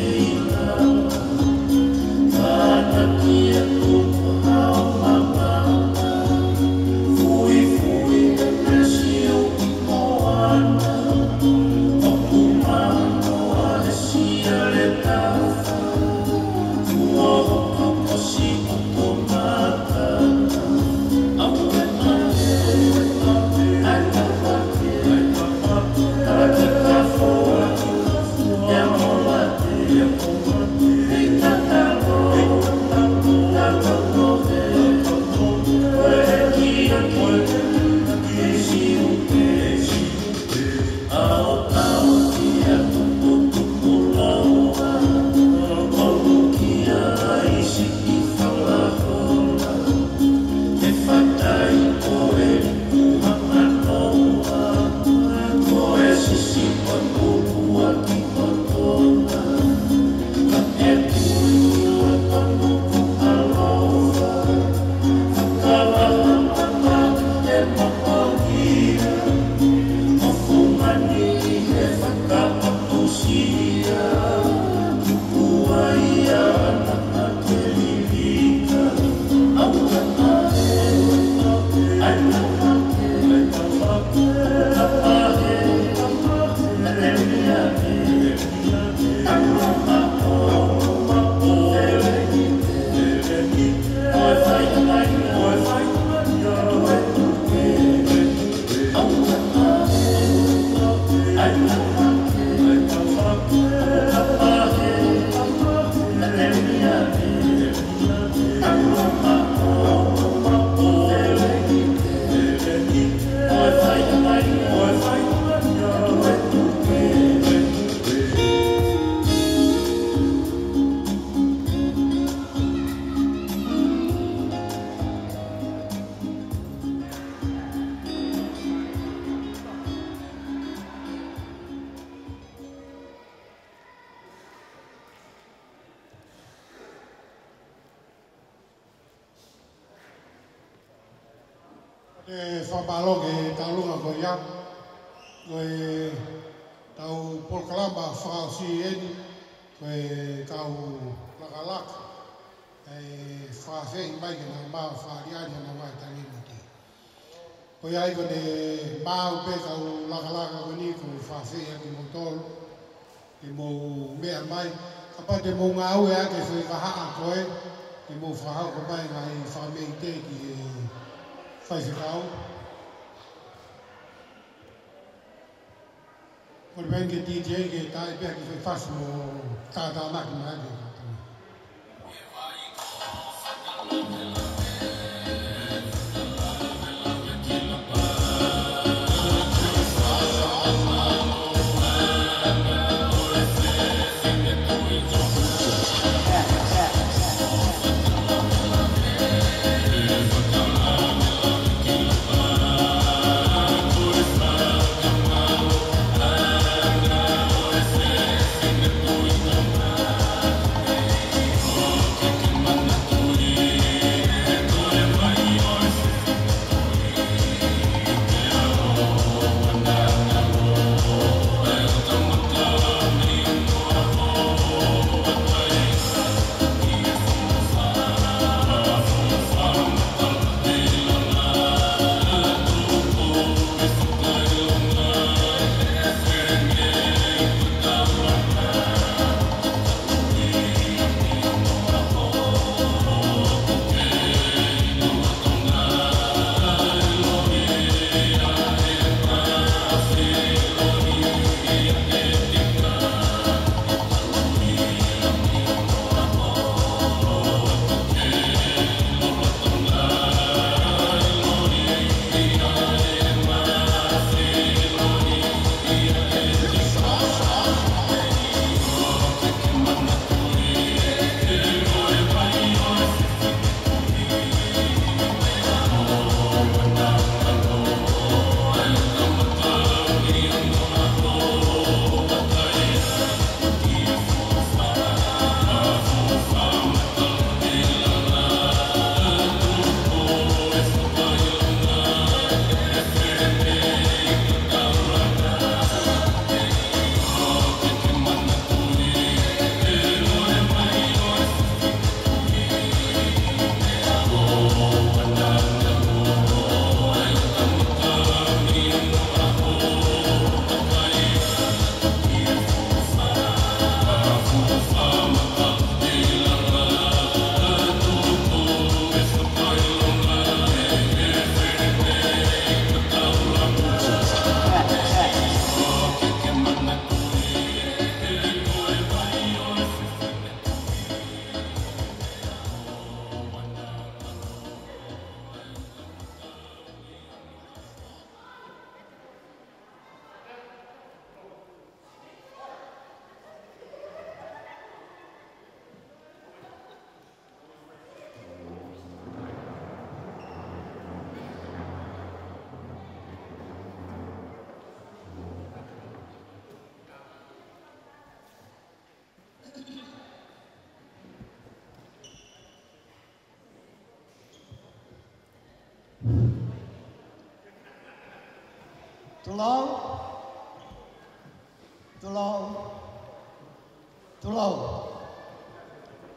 whamaloge taulunga ko ia. Koe tau polkalamba whakausi eni. Koe kau lakalaka. Whawhewhi mai ke nā māu whaariani na wai tangini te. Koe ai kone māu pe kau lakalaka koni ko whawhewhi aki mo tolu. I mo mea mai. Kapa te mo ngā ue ake whi kahaa koe. I mo whahako mai ngai whamei te ki whaiwhikau. Kore wenke DJ ke tae pia ki whi whasu mo tātā naki mai ake. Tulau,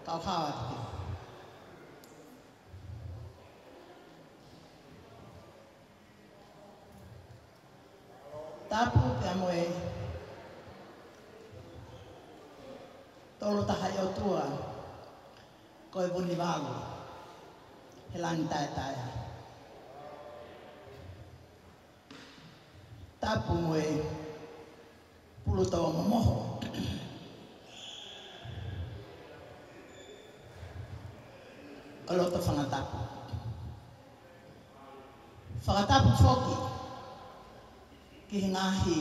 kau hati. Tapu piamoe, tolu tahai otua, koe buni valu, helang tai. Tapu moe, pulu tawa momoho. Aloto whangatapu. Whangatapu foaki. Ki ngahi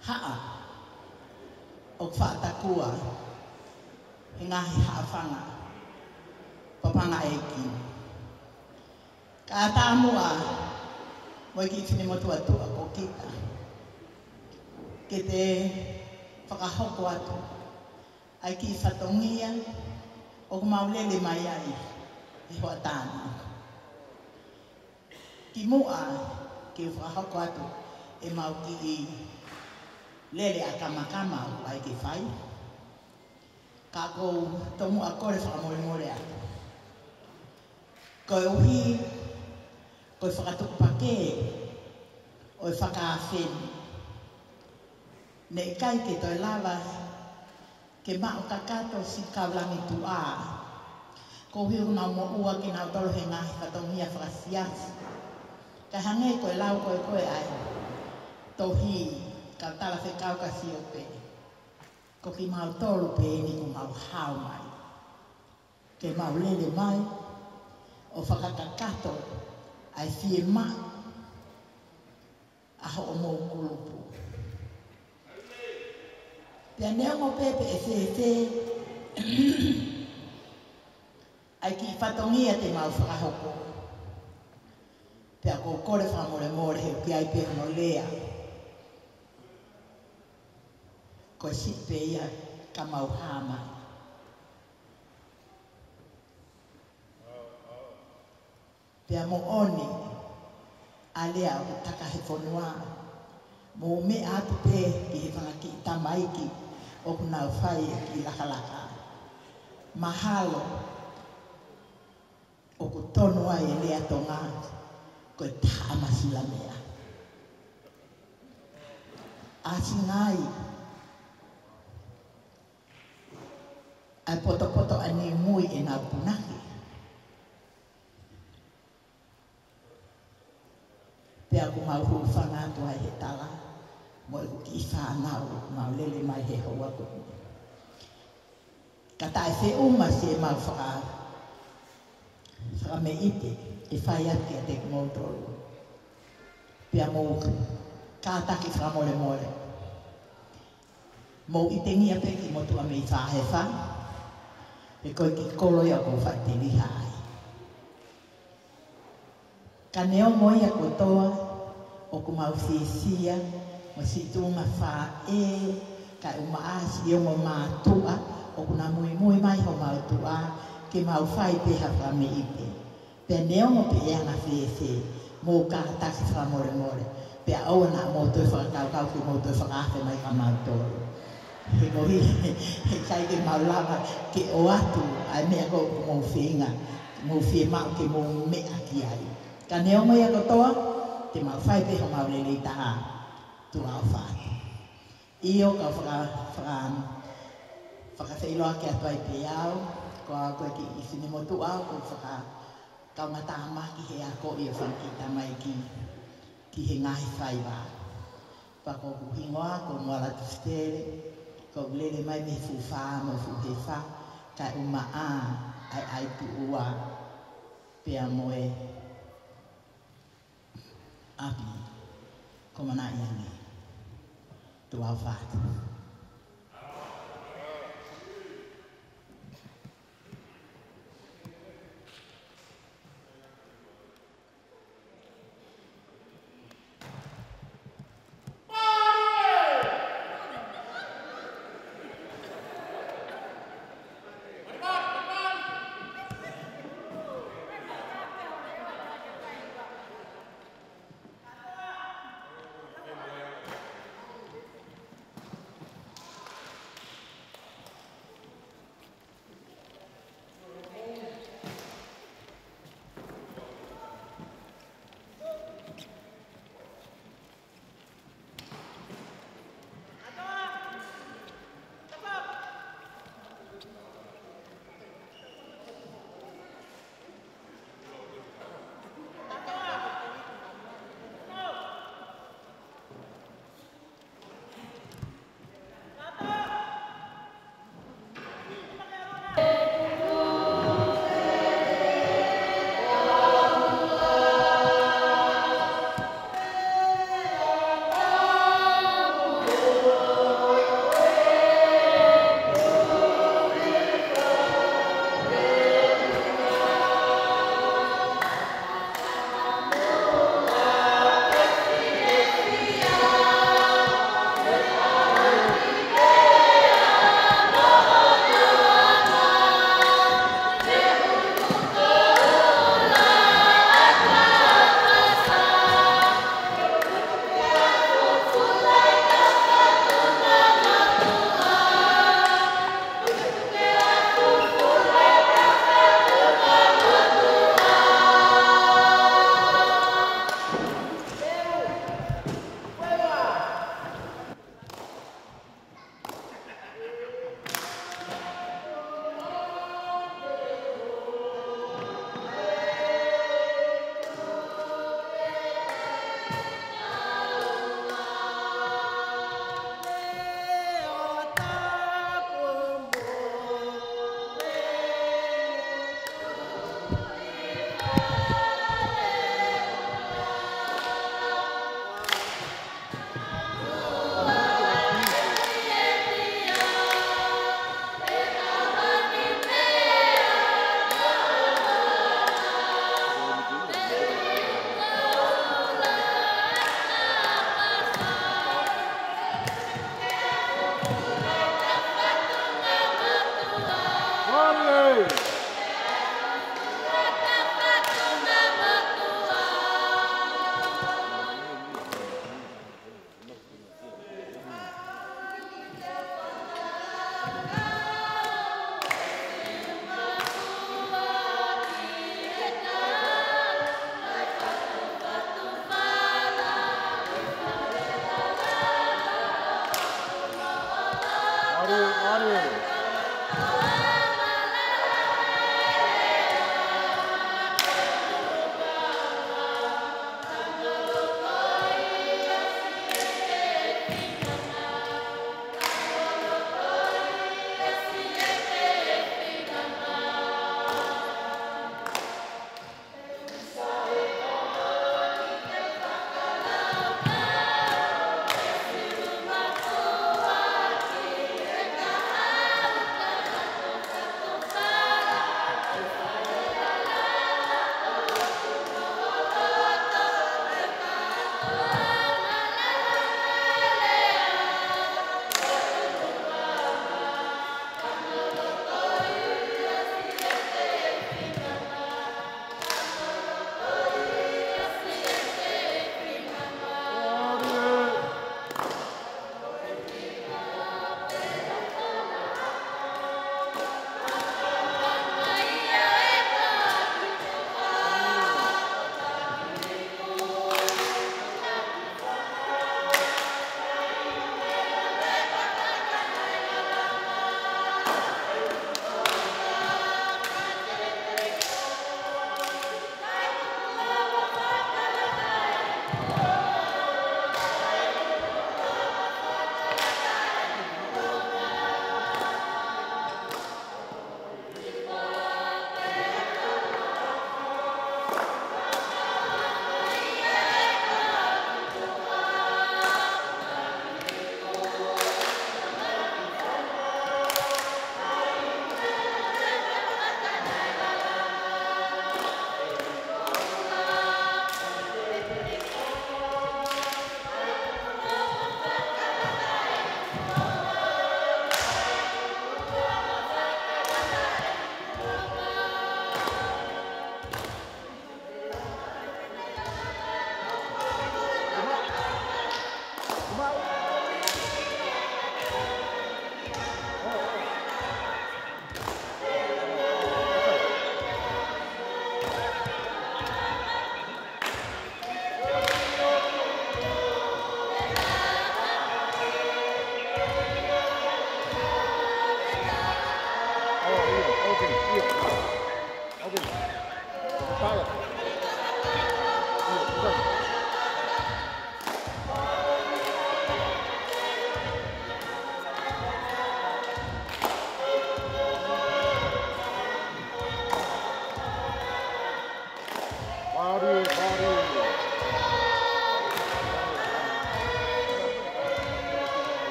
haa o whaatakua. Ngahi haa whanga. Papanga eki. Ka tāmua moi ki whine motu atua ko kita. Ke te Fakahoko atu. Ai ki whatongia. O maulele mai ai, e hoa tāna. ki mua ki whakahoko atu e mau ki I lele a kamakama ai ki whai. Ka kou tomu a kore whakamore atu. Koe uhi, koe whakatuku pake, oi whakaawheni. Ne kai ke toi lava, ke mao kakato si kaulangi tu a. Ko hiu na mo ua ki nau tolo he ngahi katongia whakasiasi. Ka hange koe lau koe ai. Tohi, ka tala whe kauka si o pe. Ko ki mau tolu pe ni ko mau hao mai. Ke mau lele mai, o whakakakato, ai fie ma, aho o mou kulupu. Pea neo mo pepe e ai ki whatongia te mau whakahoko. Pea ko kore whamore he ki ai pia no lea. Ko sipe ia ka mau hama. Pea mo oni, a lea o taka he whanua. Mo me atu pe ki he whangaki tamaiki o kunau whai ki lakalaka. Mahalo o ku tonu ai e lea tonga ko e tāmasila mea. Asi ngai ai poto ani mui e nau punaki. Pea ku mau hu whangatu ai he tala mo e ku ki whanau mau lele mai he haua ko. Ka tae whe uma si e mau whakame ite e whai ake a te kumotoru. Pea mō kātaki whakamore. Mō i te ngia peki motu a me I whahewa. Pe koe ki kolo ia ko whai te liha ai. Ka neo mo ia ko toa o ku mau whisia mo si tunga wha ka umaasi o mo mātua o kuna mui mai ho mau tua ke mau whai pe hawha me ite. Pea neo mo pe eanga whese mō kātaki whakamore. Pea aua na mō tui whakakau ki mō tui whakawhe mai ka mau tōru. He kohi, he kai ke mau lava ke o atu ai mea kou mō whinga, mō whi mau ke mō mea ki ai. Ka neo mo ia kotoa, te mau whai pe ho mau lelei taha tu au whātu. Io ka whakawhailoa ke atu ai pe au, ko au koe ki isini motu au, ko kaumataama ki he ako I o whankita mai ki he ngahi whai wā. Pako ku hingoa, ko mwala tu stere, ko lele mai me fu wha, mo fu he wha, kai uma a, ai tu ua, pea moe, api, ko mana iangi, tu au whātu.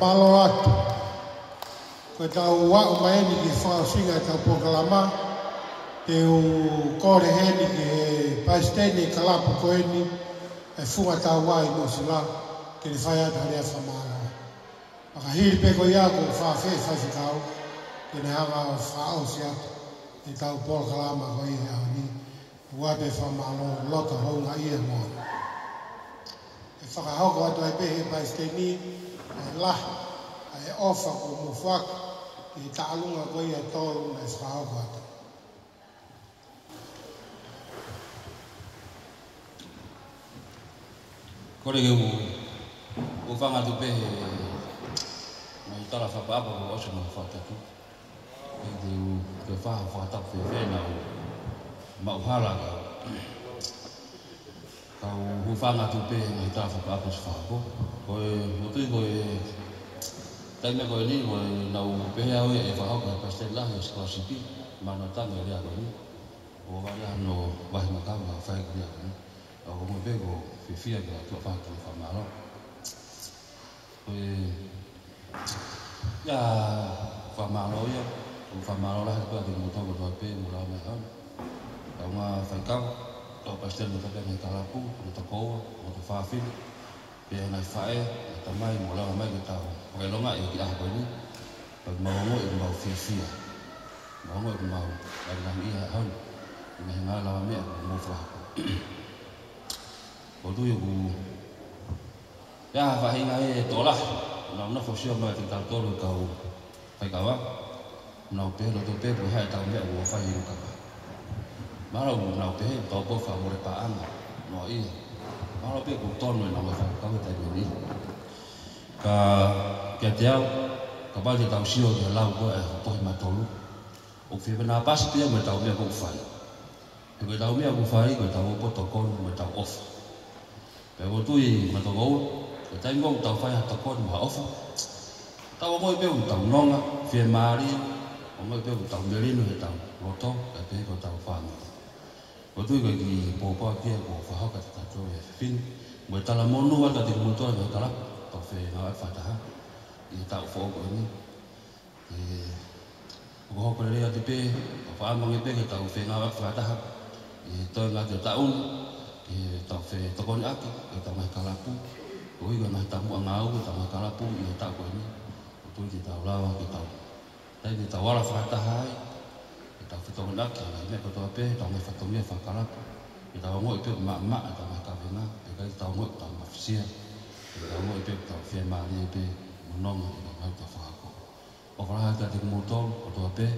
Malo atu. Koe tau wau maeni ki whaasinga tau pokalama. Te u kore heni ki he paisteni Kalapu koeni. E Funga Taua i Mosila. Ke ni whai ata rea whamalo. Maka hiri peko ia ko whaafei whaifikau. Ke ne hanga o whaao si atu. E tau pokalama koe i hao ni. ua te whamalo lota honga ia moa. E whakahoko atu ai pehe pai steni, ai lahi, ai ofa ko mo foaki, ki taalunga ko ia tolu na whakahoko atu. Kore ke o whanga tu pehe mai tala whapapa ko osu mo whatatu. E te whaha whatapu whena o mauhala ka. Kau hu whanga tu pehe mai tala whapapa si whako. Koe mutui koe taime koe ni koe nau pehe au e whahoko e pastelahi e Sikolasipi. Mana tanga e rea koe ni. O wale ano wahi makau ka whae rea koe ni. Au mo pego fifia ke tua whaki le whamaro. Ia whamaro ia, o whamaro lahi kua te mutoko tua pe mo lau mea hau. Kau ngā whaikau, kau pastel mo tape nei Kalapu, mo Otahuhu, mo te whawhiri. Pea nai whae, e tamai mo lau mai ke tau. Whakelonga e ki aha koe ni, pag maongo e mau fifia. Maongo e mau, ai nami iha hau. I mehe ngā lawa mea, mo whahako. O tu yo ku ya whahinga e tola na una fosio mai te tau tolu kau whaikawa na upehe lo to pepe hai tau mea ua whahinga kapa mara u na upehe tau po whamore paanga no ia mara upehe ku tonu e na mai whaikawa tai meni ka kia te au ka bai te tau sio ke lau koe e tohi matolu o whiwe nā pasi pia me tau mea ku whai e koe tau mea ku whai koe tau opo tokonu me tau ofa. Pe o tui matogou, e tai ngong tau whai hata koni maha ofa. Tau ngoi peu tau nonga, whie maari, o ngoi peu tau merino he tau roto, e pe ko tau whanga. O tui koe ki pōpua kia ko whahoka te tatou e whini, mo e tala monu wata te kumutoa me Kalapu, tau whē ngā e whataha, i tau whoko e ni. O hoko rea te pē, o whaamangi pē ke tau whē ngā e whataha, i toi ngā te tauni, e tau whē tokoni aki, e tau mai Kalapu. O higa nai tamu a ngāu, e tau mai Kalapu, i e tau koe ni. O tui te tau lawa, ke tau. Tei te tau wala whakataha ai, e tau whetokoni aki, e mea kotoa pē, e tau mai whatomia whakalapu. E tau ngoi pē maa, e tau mai kawenga, e kai tau ngoi, tau mawhisia. E tau ngoi pē, tau whē maari e pē, mononga, e tau mai te whakako. O wharaha ka te kumutong, kotoa pē,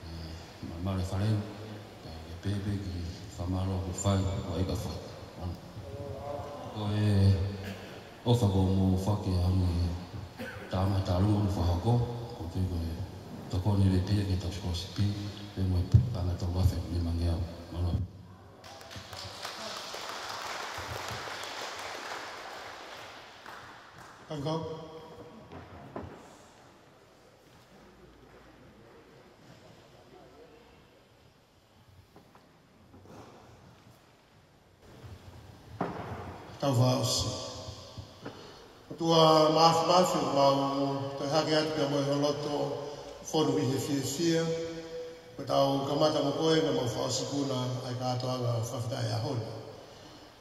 e mare whareu, e pē ki whamaro ku whai, o eka whai. Ko e ofa ko mo whaki anu tāma tālunga nu whahako, ko tui ko e tokoni le pia ki tau Sikolasipi, e mo e panga tau wawhe me mangeau. Mano. Kau. Tau whaosi. Tua maafi mau te hake atu kia moe holoto whonu i he whia. Ko tau kamata mo koe me mau whaosi kuna ai Katoanga whawhitai a honi.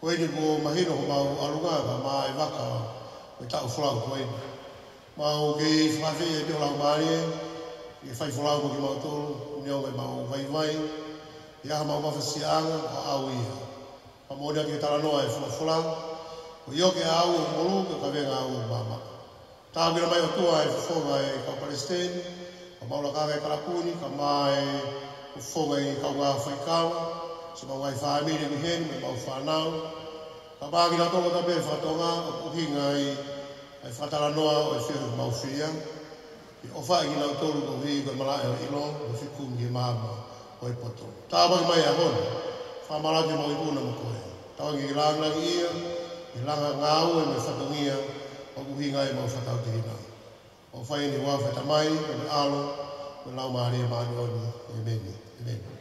Koe ni ko mahino ho mau alungaga ma e waka me tau whulau koe ni. Mau ki whawhi e pio lau maari e, i whai whulau mo ki mau tolu, nio me mau vai, i aha mau mawhasianga o au iha. Pa mōnia ki taranoa e whulau, o ioke au o molu ke kawenga au o mama. Tāwira mai o tua e whonga e kau Palestine, ka maula kanga e Kalapuni, ka mai o whonga e kau ngā whaikawa, se mau ngai whaamiri ni heni, me mau whanau. Ka bāki na tonga tape e whatonga, o kuhinga e whataranoa o e whiru mau whia. I o whae ki nau tolu ko hui koe malae o ilo, o whikum ki mama o e poto. Tāwaki mai a honi, whamaraki mau i puna mo koe. Tāwaki ki langi ia, i langa ngāu e me whatongia, o kuhinga e mau whatau te hina. O whai ni wā whetamai, o me alo, me lau maari e maani oni, e meni, e meni.